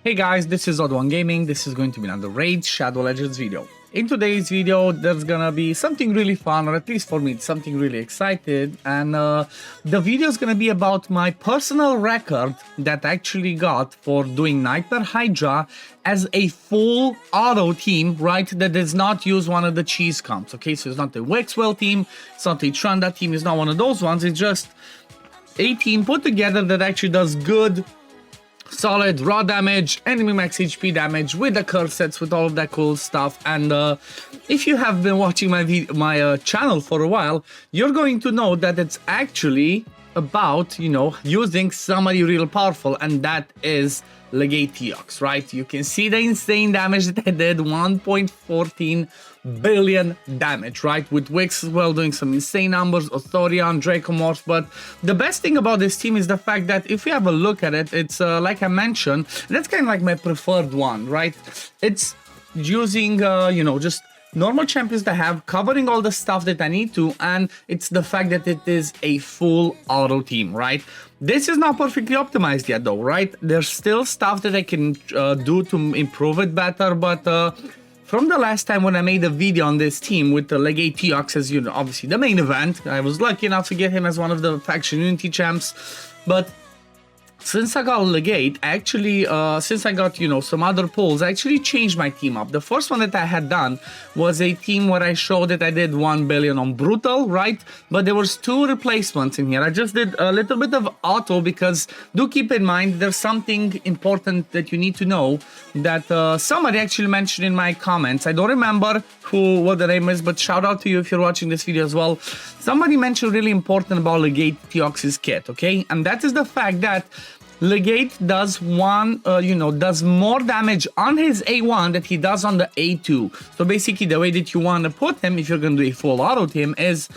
Hey guys, this is OddOneGaming. This is going to be another Raid Shadow Legends video. In today's video, there's gonna be something really fun, or at least for me, it's something really excited. And the video is gonna be about my personal record that I actually got for doing Nightmare Hydra as a full auto team, right? That does not use one of the cheese comps, okay? So it's not a Wexwell team, it's not a Tranda team, it's not one of those ones. It's just a team put together that actually does good, solid raw damage, enemy max HP damage with the curse sets, with all of that cool stuff. And if you have been watching my channel for a while, you're going to know that it's actually about, you know, using somebody real powerful, and that is Legate Teox, right? You can see the insane damage that I did, 1.14 billion damage, right? With Wix as well doing some insane numbers, Authorion, Dracomorph. But the best thing about this team is the fact that if you have a look at it, it's like I mentioned, that's kind of like my preferred one, right? It's using, you know, just normal champions that have covering all the stuff that I need to, and it's the fact that it is a full auto team, right? This is not perfectly optimized yet though, right? There's still stuff that I can do to improve it better, but from the last time when I made a video on this team with the Legate Teox as, you know, obviously the main event, I was lucky enough to get him as one of the faction unity champs, but since I got Legate, actually, since I got, you know, some other pulls, I actually changed my team up. The first one that I had done was a team where I showed that I did 1 billion on Brutal, right? But there was 2 replacements in here. I just did a little bit of auto because, do keep in mind, there's something important that you need to know that somebody actually mentioned in my comments. I don't remember what the name is, but shout out to you if you're watching this video as well. Somebody mentioned really important about Legate Teox's kit, okay? And that is the fact that Legate does does more damage on his A1 that he does on the A2. So basically the way that you want to put him, if you're going to do a full auto team, is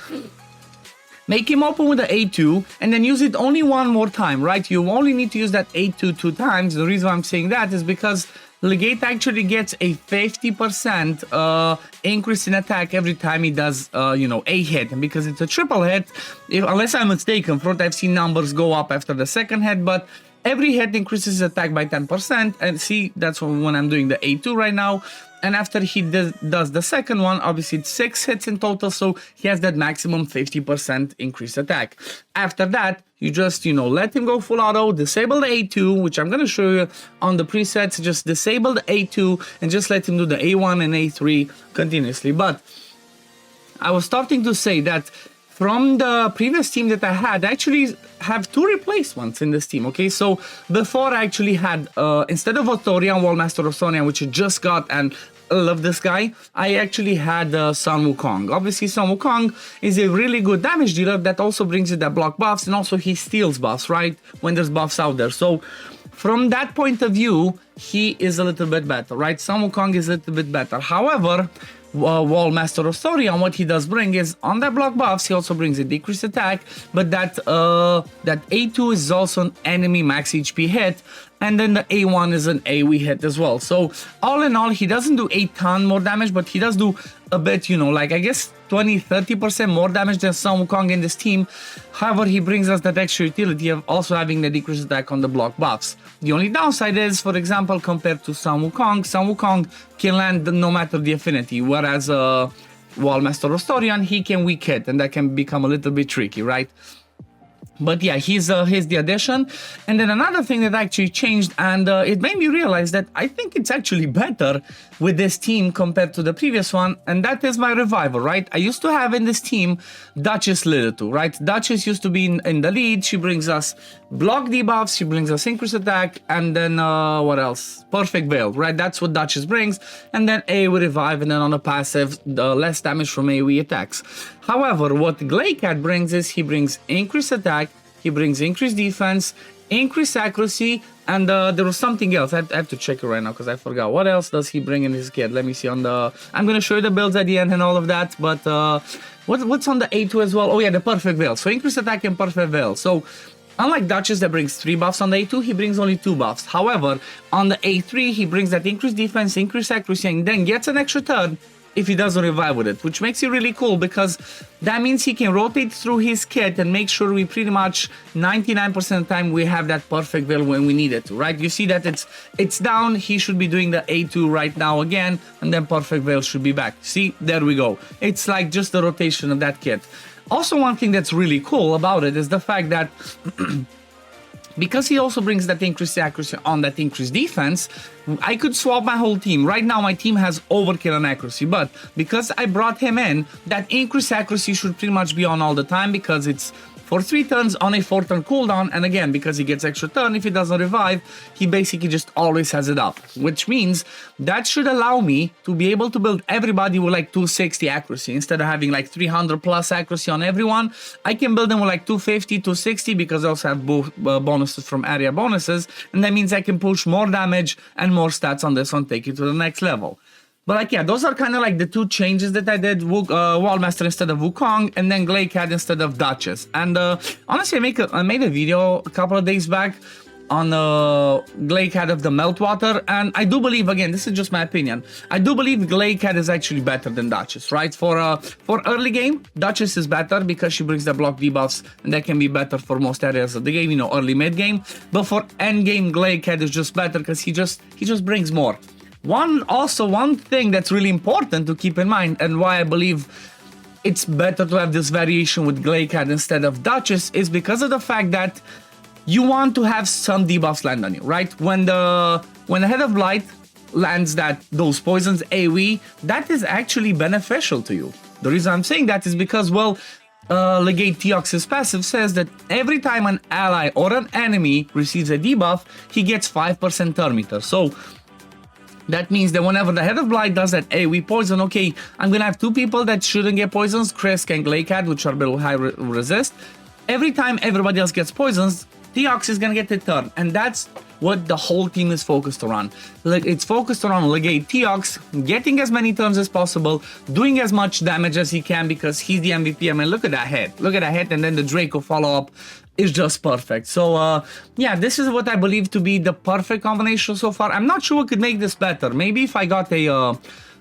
make him open with the A2 and then use it only one more time, right? You only need to use that A2 2 times. The reason why I'm saying that is because Legate actually gets a 50% increase in attack every time he does, a hit. And because it's a triple hit, unless I'm mistaken, from what I've seen numbers go up after the second hit, but every hit increases his attack by 10%. And see, that's when I'm doing the A2 right now. And after he does the second one, obviously it's 6 hits in total, so he has that maximum 50% increased attack. After that, you just, let him go full auto, disable the A2, which I'm going to show you on the presets. Just disable the A2 and just let him do the A1 and A3 continuously. But I was starting to say that from the previous team that I had, I actually have 2 replacements in this team, okay? So before I actually had, instead of Authorion, Wallmaster of Sonia, which I just got, and I love this guy, I actually had Sun Wukong. Obviously, Sun Wukong is a really good damage dealer that also brings you that block buffs, and also he steals buffs, right? When there's buffs out there. So from that point of view, he is a little bit better, right? Sun Wukong is a little bit better. However, Wallmaster of Storion, what he does bring is, on that block buffs, he also brings a decreased attack, but that A2 is also an enemy max HP hit, and then the A1 is an AoE hit as well. So all in all, he doesn't do a ton more damage, but he does do a bit, like I guess 20-30% more damage than Sun Wukong in this team. However, he brings us that extra utility of also having the decreased attack on the block buffs. The only downside is, for example, compared to Sun Wukong can land no matter the affinity, whereas Wallmaster of Storion, he can weak hit, and that can become a little bit tricky, right? But yeah, he's the addition. And then another thing that actually changed, and it made me realize that I think it's actually better with this team compared to the previous one, and that is my revival, right? I used to have in this team Duchess Lilitu, right? Duchess used to be in the lead. She brings us block debuffs, she brings us increased attack, and then what else? Perfect Veil, right? That's what Duchess brings. And then AoE revive, and then on a passive, less damage from AoE attacks. However, what Glaycat brings is he brings increased attack, he brings increased defense, increased accuracy, and there was something else. I have to check it right now because I forgot. What else does he bring in his kit? Let me see on the... I'm going to show you the builds at the end and all of that, but what's on the A2 as well? Oh yeah, the Perfect Veil. So increased attack and Perfect Veil. So unlike Duchess that brings 3 buffs on the A2, he brings only 2 buffs. However, on the A3, he brings that increased defense, increased accuracy, and then gets an extra turn if he doesn't revive with it, which makes it really cool because that means he can rotate through his kit and make sure we pretty much 99% of the time we have that perfect veil when we need it to, right? You see that it's down, he should be doing the A2 right now again, and then perfect veil should be back. See, there we go. It's like just the rotation of that kit. Also, one thing that's really cool about it is the fact that because he also brings that increased accuracy on that increased defense, I could swap my whole team. Right now, my team has overkill on accuracy, but because I brought him in, that increased accuracy should pretty much be on all the time because it's for 3 turns on a 4-turn cooldown, and again, because he gets extra turn, if he doesn't revive, he basically just always has it up, which means that should allow me to be able to build everybody with like 260 accuracy. Instead of having like 300 plus accuracy on everyone, I can build them with like 250, 260, because I also have both bonuses from area bonuses, and that means I can push more damage and more stats on this one, take it to the next level. But like, yeah, those are kind of like the 2 changes that I did. Wallmaster instead of Wukong, and then Glaycat instead of Duchess. And honestly, I made a video a couple of days back on Glaycat of the Meltwater, and I do believe, again, this is just my opinion, I do believe Glaycat is actually better than Duchess, right? For early game, Duchess is better because she brings the block debuffs, and that can be better for most areas of the game, you know, early mid game. But for end game, Glaycat is just better because he just brings more. One thing that's really important to keep in mind, and why I believe it's better to have this variation with Glaycat instead of Duchess, is because of the fact that you want to have some debuffs land on you, right? When the Head of Blight lands those poisons AoE, that is actually beneficial to you. The reason I'm saying that is because, well, Legate Teox's passive says that every time an ally or an enemy receives a debuff, he gets 5% turn meter. So that means that whenever the Head of Blight does that AoE poison, okay, I'm gonna have 2 people that shouldn't get poisons, Krisk and Glaycat, which are below high resist. Every time everybody else gets poisons, Teox is gonna get a turn, and that's what the whole team is focused around. Like, it's focused around Legate Teox, getting as many turns as possible, doing as much damage as he can because he's the MVP. I mean, look at that hit. Look at that hit, and then the Draco follow-up is just perfect. So, yeah, this is what I believe to be the perfect combination so far. I'm not sure what could make this better. Maybe if I got a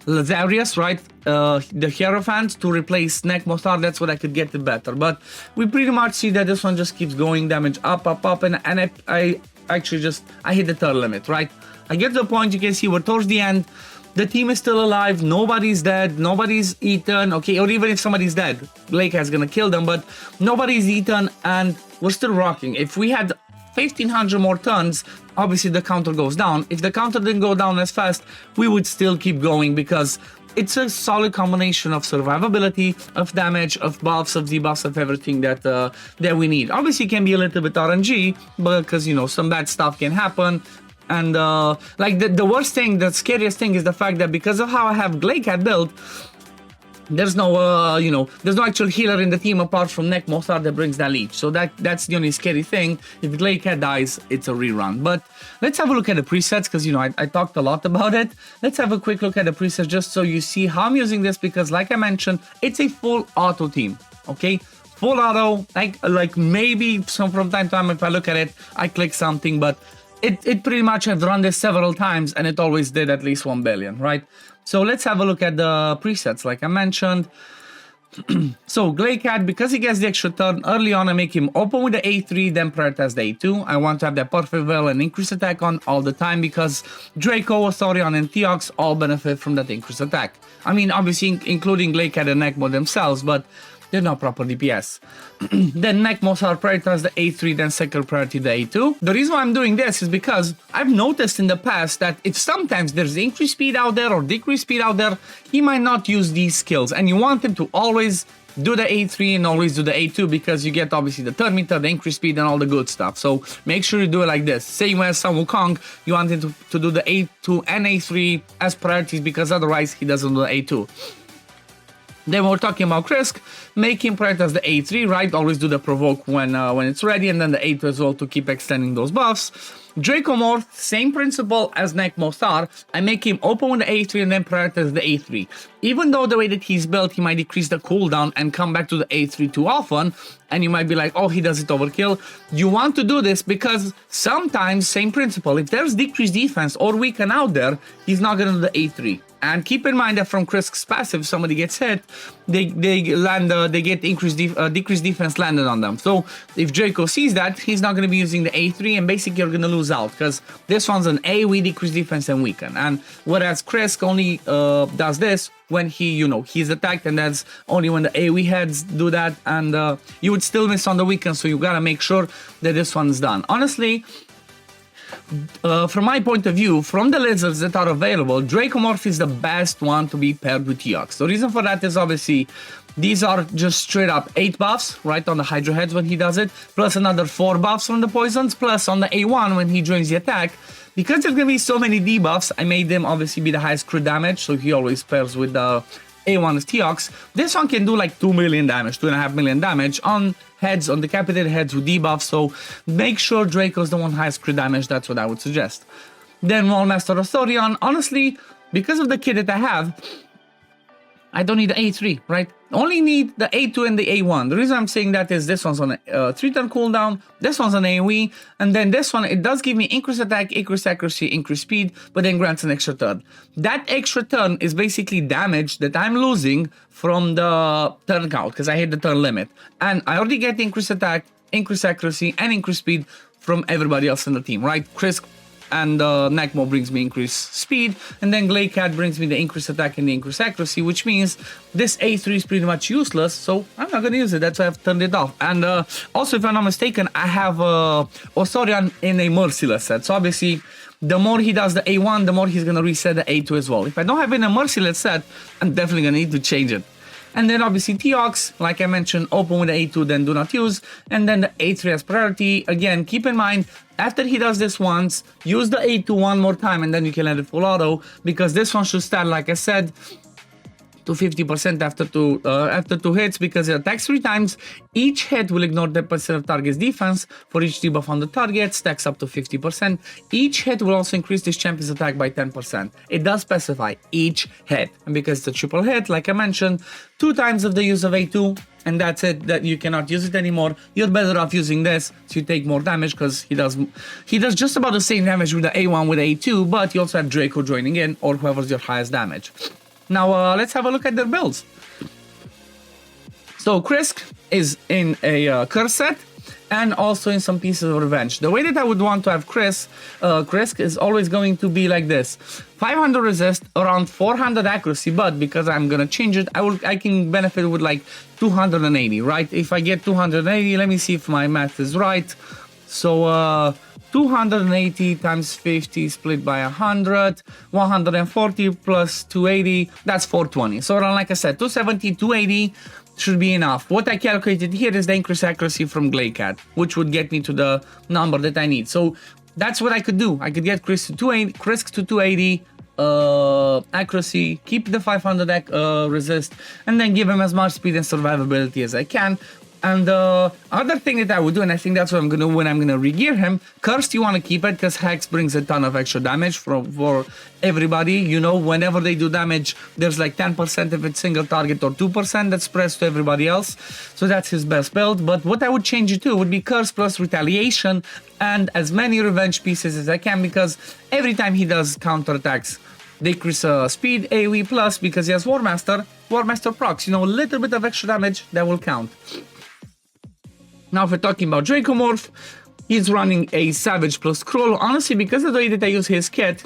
Lazarius, right, the Hierophant to replace Nekmothar, that's what I could get it better. But we pretty much see that this one just keeps going damage up, and I actually I hit the turn limit, right? I get to the point, you can see we're towards the end, the team is still alive, nobody's dead, nobody's eaten, okay, or even if somebody's dead, Glaycat's gonna kill them, but nobody's eaten, and we're still rocking. If we had 1500 more turns, obviously the counter goes down. If the counter didn't go down as fast, we would still keep going because it's a solid combination of survivability, of damage, of buffs, of debuffs, of everything that we need. Obviously, it can be a little bit RNG, but because, you know, some bad stuff can happen. And like the worst thing, the scariest thing is the fact that because of how I have Glaycat built, there's no, you know, there's no actual healer in the team apart from Nekmothar that brings that leech. So that's the only scary thing. If Glaycat dies, it's a rerun. But let's have a look at the presets because, you know, I talked a lot about it. Let's have a quick look at the presets just so you see how I'm using this because, like I mentioned, it's a full auto team, okay? Full auto, like maybe some from time to time if I look at it, I click something, but it pretty much I've run this several times and it always did at least 1 billion, right? So let's have a look at the presets, like I mentioned. So Glaycat, because he gets the extra turn early on, I make him open with the A3, then prioritize the A2. I want to have that perfect veil and increase attack on all the time because Draco, Thorion, and Teox all benefit from that increased attack. I mean, obviously including Glaycat and Nekmo themselves, but they're not proper DPS. Then Nekmothar prioritize the A3, then second priority the A2. The reason why I'm doing this is because I've noticed in the past that if sometimes there's increased speed out there or decreased speed out there, he might not use these skills. And you want him to always do the A3 and always do the A2 because you get obviously the turn meter, the increased speed, and all the good stuff. So make sure you do it like this. Same as Sun Wukong, you want him to do the A2 and A3 as priorities because otherwise he doesn't do the A2. Then we're talking about Krisk, make him prioritize the A3, right? Always do the provoke when it's ready, and then the A2 as well to keep extending those buffs. Dracomorph, same principle as Nekmothar. I make him open with the A3 and then prioritize the A3. Even though the way that he's built, he might decrease the cooldown and come back to the A3 too often, and you might be like, oh, he does it overkill. You want to do this because sometimes, same principle, if there's decreased defense or weaken out there, he's not gonna do the A3. And keep in mind that from Krisk's passive, if somebody gets hit, they get decreased defense landed on them. So if Draco sees that, he's not going to be using the A3, and basically you're going to lose out because this one's an AoE decrease defense and weaken. And whereas Krisk only does this when he's attacked, and that's only when the AoE heads do that, and you would still miss on the weaken, so you gotta make sure that this one's done. Honestly, from my point of view, from the lizards that are available, Dracomorph is the best one to be paired with Teox. The reason for that is obviously these are just straight up 8 buffs, right, on the Hydra heads when he does it, plus another 4 buffs from the poisons, plus on the A1 when he joins the attack. Because there's gonna be so many debuffs, I made them obviously be the highest crit damage, so he always pairs with the A1's Teox. This one can do like 2 million damage, 2.5 million damage on heads, on decapitated heads with debuffs, so make sure Draco's the one highest crit damage, that's what I would suggest. Then Wallmaster Astorion, honestly, because of the kit that I have, I don't need the A3, right? Only need the A2 and the A1. The reason I'm saying that is this one's on a 3-turn cooldown, this one's on AoE, and then this one, it does give me increased attack, increased accuracy, increased speed, but then grants an extra turn. That extra turn is basically damage that I'm losing from the turn count, because I hit the turn limit. And I already get increased attack, increased accuracy, and increased speed from everybody else in the team, right? Krisk and Necmo brings me increased speed, and then Glaycat brings me the increased attack and the increased accuracy, which means this A3 is pretty much useless, so I'm not gonna use it. That's why I've turned it off. And also, if I'm not mistaken, I have Osorian in a Merciless set, so obviously the more he does the A1, the more he's gonna reset the A2 as well. If I don't have it in a Merciless set, I'm definitely gonna need to change it. And then obviously Teox, like I mentioned, open with the A2, then do not use. And then the A3 as priority. Again, keep in mind, after he does this once, use the A2 one more time, and then you can let it full auto, because this one should start, like I said, to 50% after two hits, because it attacks 3 times. Each hit will ignore 10% of target's defense. For each debuff on the target, stacks up to 50%. Each hit will also increase this champion's attack by 10%. It does specify each hit, and because it's a triple hit, like I mentioned, 2 times of the use of A2, and that's it, that you cannot use it anymore. You're better off using this, so you take more damage, because he does just about the same damage with the A1 with A2, but you also have Draco joining in, or whoever's your highest damage. Now, let's have a look at their builds. So, Krisk is in a Curse set, and also in some pieces of Revenge. The way that I would want to have Krisk is always going to be like this. 500 resist, around 400 accuracy, but because I'm gonna change it, I can benefit with like 280, right? If I get 280, let me see if my math is right. So, 280 times 50 split by 100, 140 plus 280, that's 420. So around, like I said, 270, 280 should be enough. What I calculated here is the increased accuracy from Glaycat, which would get me to the number that I need. So that's what I could do. I could get Krisk to 280 accuracy, keep the 500 resist, and then give him as much speed and survivability as I can. And other thing that I would do, and I think that's what I'm gonna do when I'm gonna regear him, Cursed you want to keep it because Hex brings a ton of extra damage for everybody. You know, whenever they do damage, there's like 10% if it's single target or 2% that spreads to everybody else. So that's his best build. But what I would change it to would be Curse plus Retaliation and as many Revenge pieces as I can, because every time he does counterattacks, they increase speed, AoE plus, because he has War Master procs, you know, a little bit of extra damage that will count. Now, if we're talking about Dracomorph, he's running a Savage plus Cruel. Honestly, because of the way that I use his kit,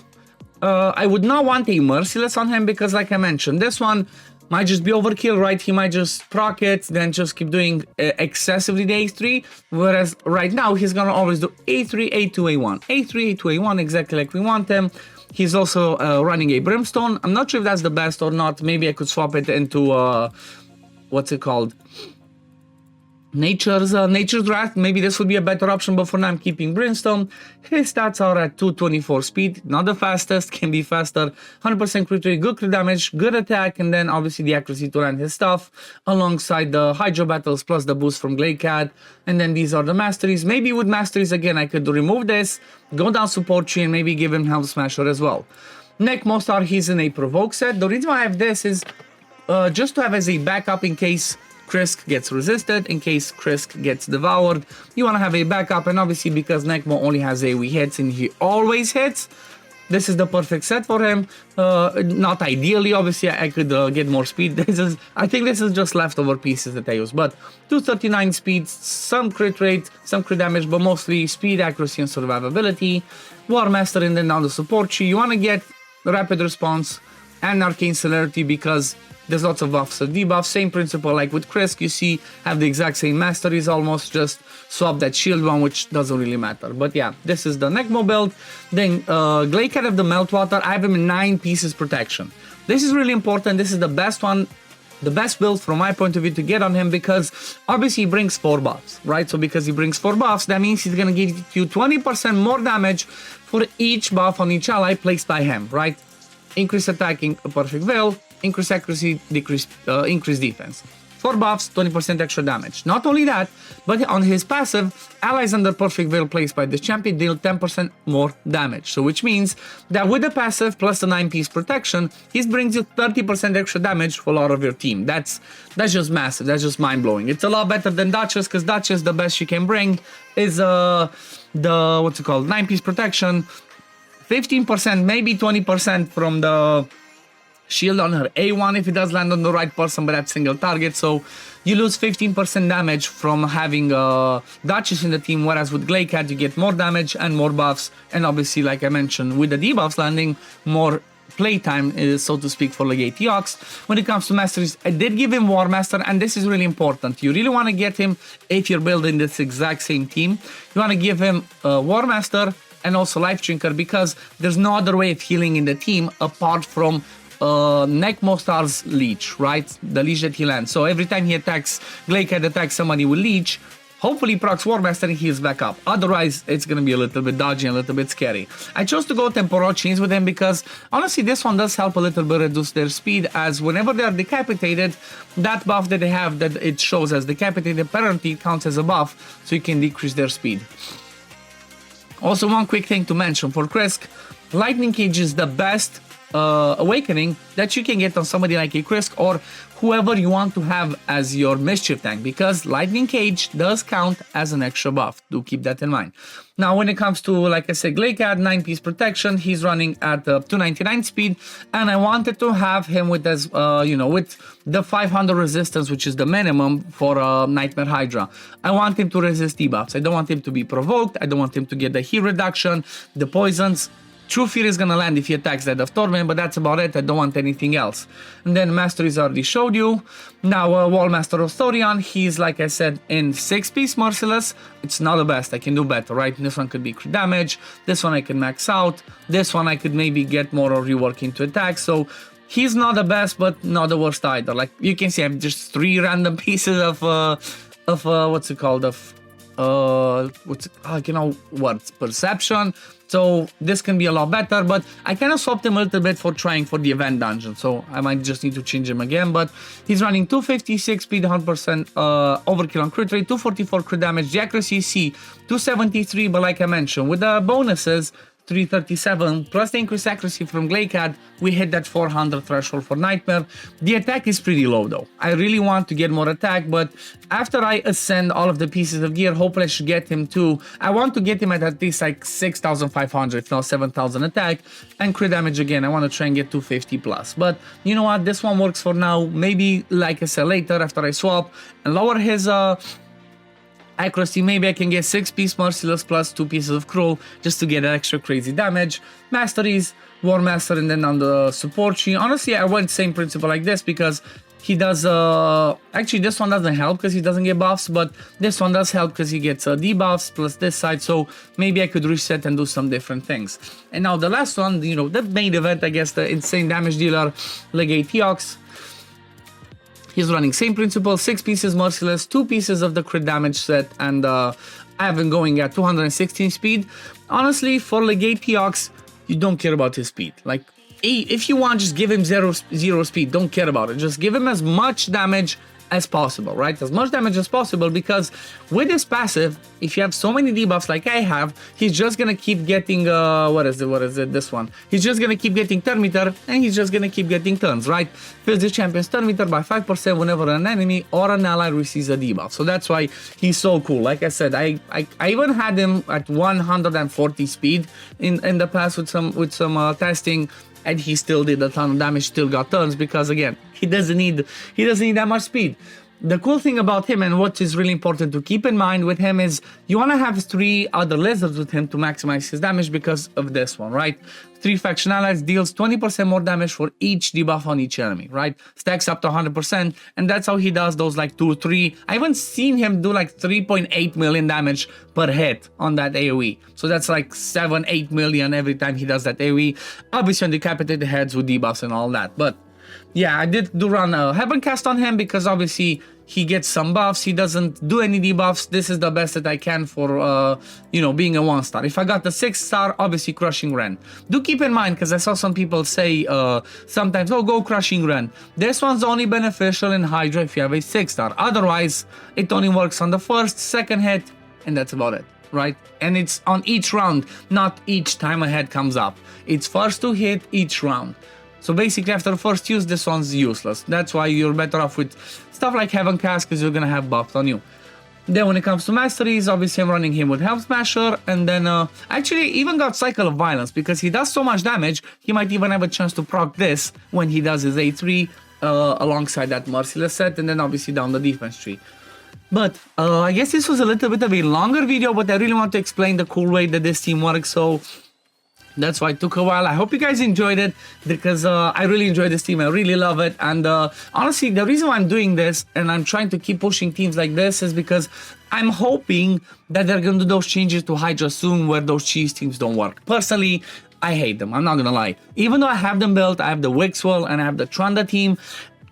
I would not want a Merciless on him, because like I mentioned, this one might just be overkill, right? He might just proc it, then just keep doing excessively the A3, whereas right now he's gonna always do A3, A2, A1. A3, A2, A1, exactly like we want him. He's also running a Brimstone. I'm not sure if that's the best or not. Maybe I could swap it into, what's it called? Nature's Wrath. Maybe this would be a better option, but for now I'm keeping Brimstone. His stats are at 224 speed, not the fastest, can be faster, 100% crit rate, good crit damage, good attack, and then obviously the accuracy to land his stuff, alongside the Hydra battles plus the boost from Glaycat. And then these are the masteries. Maybe with masteries again I could remove this, go down support tree, and maybe give him Helm Smasher as well. Necmo Star, he's in a Provoke set. The reason why I have this is just to have as a backup in case Krisk gets resisted, in case Krisk gets devoured. You want to have a backup, and obviously because Necmo only has AoE hits and he always hits, this is the perfect set for him. Not ideally, obviously I could get more speed. I think this is just leftover pieces that I use, but 239 speed, some crit rate, some crit damage, but mostly speed, accuracy, and survivability. War Master, and then down the support tree. You want to get rapid response and arcane celerity because there's lots of buffs and debuffs. Same principle like with Krisk, you see, have the exact same masteries almost, just swap that shield one, which doesn't really matter. But yeah, this is the Necmo build. Then Glakehead of the Meltwater, I have him in 9 pieces protection. This is really important. This is the best one, the best build from my point of view to get on him, because obviously he brings 4 buffs, right? So because he brings 4 buffs, that means he's gonna give you 20% more damage for each buff on each ally placed by him, right? Increase attacking, a perfect veil, increase accuracy, increase defense. 4 buffs, 20% extra damage. Not only that, but on his passive, allies under perfect veil placed by this champion deal 10% more damage. So which means that with the passive plus the 9-piece protection, he brings you 30% extra damage for a lot of your team. That's just massive. That's just mind-blowing. It's a lot better than Duchess, because Duchess, the best she can bring is the, what's it called, 9-piece protection, 15%, maybe 20% from the shield on her A1 if it does land on the right person by that single target. So you lose 15% damage from having Duchess in the team, whereas with Glakehead you get more damage and more buffs, and obviously, like I mentioned, with the debuffs landing, more playtime, so to speak, for Legate Eox. When it comes to masteries, I did give him War Master, and this is really important. You really want to get him if you're building this exact same team. You want to give him War Master and also Life Drinker, because there's no other way of healing in the team apart from Necmo Star's Leech, right? The Leech that he lands. So every time he attacks, Glakehead attacks somebody with Leech, hopefully procs War Master and heals back up. Otherwise, it's gonna be a little bit dodgy and a little bit scary. I chose to go Temporal Chains with him because, honestly, this one does help a little bit reduce their speed, as whenever they are decapitated, that buff that they have that it shows as decapitated, apparently counts as a buff, so you can decrease their speed. Also, one quick thing to mention for Krisk, Lightning Cage is the best awakening that you can get on somebody like a Krisk or whoever you want to have as your mischief tank, because Lightning Cage does count as an extra buff. Do keep that in mind. Now, when it comes to, like I said, Glakehead, 9-piece protection, he's running at 299 speed, and I wanted to have him with, as with the 500 resistance, which is the minimum for Nightmare Hydra. I want him to resist debuffs. I don't want him to be provoked. I don't want him to get the heat reduction, the poisons. True Fear is gonna land if he attacks Dead of Torment, but that's about it. I don't want anything else. And then Masteries already showed you. Now, Wall Master of Thorion, he's, like I said, in 6-piece Merciless. It's not the best. I can do better, right? This one could be crit damage. This one I can max out. This one I could maybe get more or rework into attack. So he's not the best, but not the worst either. Like you can see, I have just 3 random pieces of what's it called? Perception. So this can be a lot better, but I kind of swapped him a little bit for trying for the event dungeon, so I might just need to change him again. But he's running 256 speed, 100% overkill on crit rate, 244 crit damage, the accuracy C 273, but like I mentioned, with the bonuses 337 plus the increased accuracy from Glakehead, we hit that 400 threshold for Nightmare. The attack is pretty low though. I really want to get more attack, but after I ascend all of the pieces of gear, hopefully I should get him to, I want to get him at least like 6,500, if not 7,000 attack, and crit damage again. I want to try and get 250 plus, but you know what, this one works for now. Maybe, like I said, later after I swap and lower his accuracy, maybe I can get 6-piece Merciless plus 2 pieces of Cruel just to get extra crazy damage. Masteries, War Master, and then on the support tree. Honestly, I went same principle like this because he does, actually this one doesn't help because he doesn't get buffs, but this one does help because he gets debuffs plus this side, so maybe I could reset and do some different things. And now the last one, the main event, I guess, the insane damage dealer, Legate Eox. He's running same principle, 6 pieces Merciless, 2 pieces of the crit damage set, and I have him going at 216 speed. Honestly, for Legate Eox, you don't care about his speed. Like, if you want, just give him zero speed, don't care about it. Just give him as much damage as possible, right? As much damage as possible, because with this passive, if you have so many debuffs like I have, he's just gonna keep getting, what is it, this one. He's just gonna keep getting turn meter, and he's just gonna keep getting turns, right? Fills the champion's turn meter by 5% whenever an enemy or an ally receives a debuff. So that's why he's so cool. Like I said, I even had him at 140 speed in the past with some testing, and he still did a ton of damage, still got turns, because again, he doesn't need that much speed. The cool thing about him, and what is really important to keep in mind with him, is you want to have 3 other lizards with him to maximize his damage because of this one, right? 3 faction allies deals 20% more damage for each debuff on each enemy, right? Stacks up to 100%, and that's how he does those like 2, 3. I haven't seen him do like 3.8 million damage per hit on that AoE. So that's like 7, 8 million every time he does that AoE. Obviously on decapitated heads with debuffs and all that, but yeah, I did run a Heaven Cast on him because obviously he gets some buffs. He doesn't do any debuffs. This is the best that I can for, being a 1-star. If I got the 6-star, obviously Crushing Ren. Do keep in mind, because I saw some people say sometimes, oh, go Crushing Ren. This one's only beneficial in Hydra if you have a 6-star. Otherwise, it only works on the first, second hit, and that's about it, right? And it's on each round, not each time a head comes up. It's first to hit each round. So basically after the first use, this one's useless. That's why you're better off with stuff like Heaven Cast, because you're gonna have buffs on you. Then when it comes to masteries, obviously I'm running him with Health Smasher, and then actually even got Cycle of Violence, because he does so much damage, he might even have a chance to proc this when he does his A3 alongside that Merciless set, and then obviously down the defense tree. But I guess this was a little bit of a longer video, but I really want to explain the cool way that this team works, so that's why it took a while. I hope you guys enjoyed it, because I really enjoy this team. I really love it. And honestly, the reason why I'm doing this and I'm trying to keep pushing teams like this is because I'm hoping that they're going to do those changes to Hydra soon where those cheese teams don't work. Personally, I hate them. I'm not going to lie. Even though I have them built, I have the Wixwell and I have the Trunda team,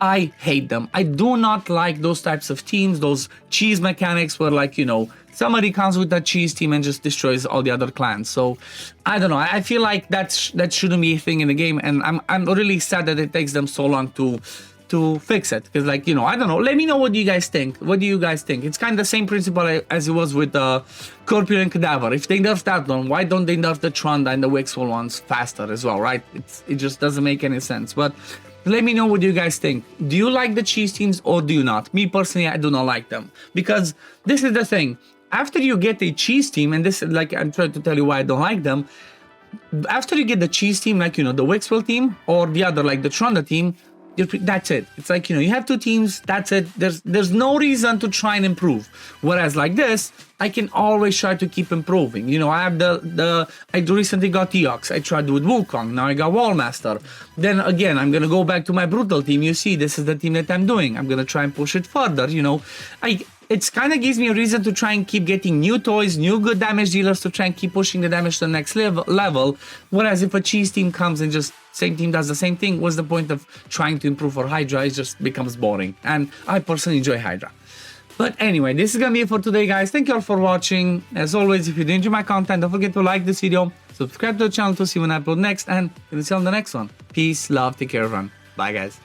I hate them. I do not like those types of teams, those cheese mechanics where, like, somebody comes with that cheese team and just destroys all the other clans. So I don't know. I feel like that shouldn't be a thing in the game, and I'm really sad that it takes them so long to fix it. Because, like, I don't know. Let me know what you guys think. What do you guys think? It's kind of the same principle as it was with Scorpion and Cadaver. If they nerf that one, why don't they nerf the Trunda and the Wixwell ones faster as well, right? It just doesn't make any sense. But let me know what you guys think. Do you like the cheese teams or do you not? Me personally, I do not like them, because this is the thing. After you get a cheese team, and this is like, I'm trying to tell you why I don't like them. After you get the cheese team, like, the Wixwell team or the other, like the Trunda team, that's it. It's like, you have 2 teams, that's it. There's no reason to try and improve. Whereas like this, I can always try to keep improving. I have I recently got Eox. I tried with Wukong. Now I got Wallmaster. Then again, I'm gonna go back to my Brutal team. You see, this is the team that I'm doing. I'm gonna try and push it further. It kind of gives me a reason to try and keep getting new toys, new good damage dealers, to try and keep pushing the damage to the next level. Whereas if a cheese team comes and just same team does the same thing, what's the point of trying to improve for Hydra? It just becomes boring. And I personally enjoy Hydra. But anyway, this is gonna be it for today, guys. Thank you all for watching. As always, if you do enjoy my content, don't forget to like this video, subscribe to the channel to see when I upload next, and we'll see you on the next one. Peace, love, take care, everyone. Bye, guys.